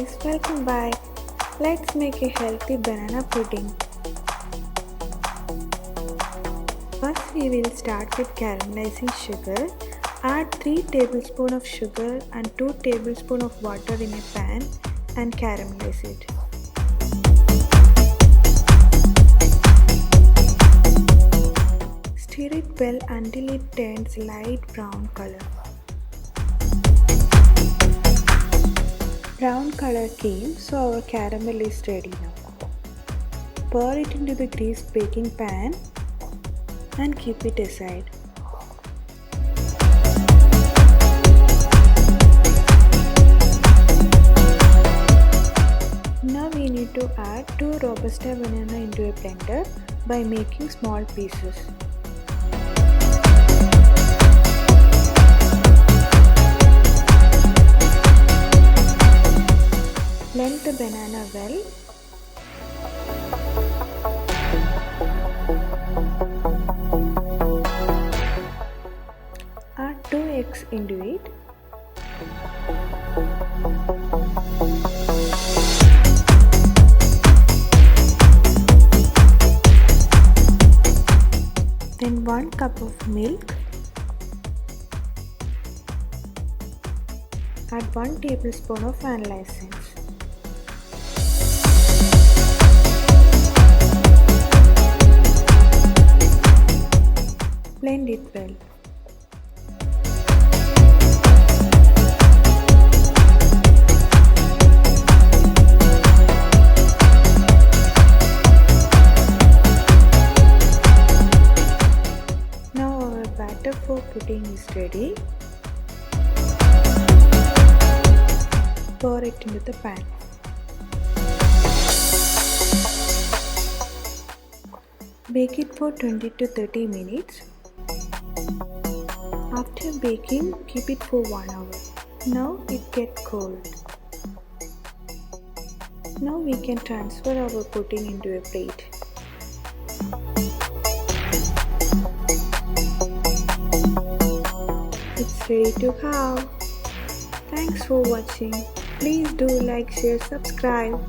guys, welcome back. Let's make a healthy banana pudding. First we will start with caramelizing sugar. Add 3 tablespoons of sugar and 2 tablespoons of water in a pan and caramelize it. Stir it well until it turns light brown color. Brown color came, so our caramel is ready now. Pour it into the greased baking pan and keep it aside. Now we need to add 2 Robusta banana into a blender by making small pieces. Blend the banana well. Add 2 eggs into it. Then 1 cup of milk. Add 1 tablespoon of vanilla essence. Blend it well. Now our batter for pudding is ready. Pour it into the pan. Bake it for 20 to 30 minutes. After baking, keep it for 1 hour. Now it gets cold. Now we can transfer our pudding into a plate. It's ready to have. Thanks for watching. Please do like, share, subscribe.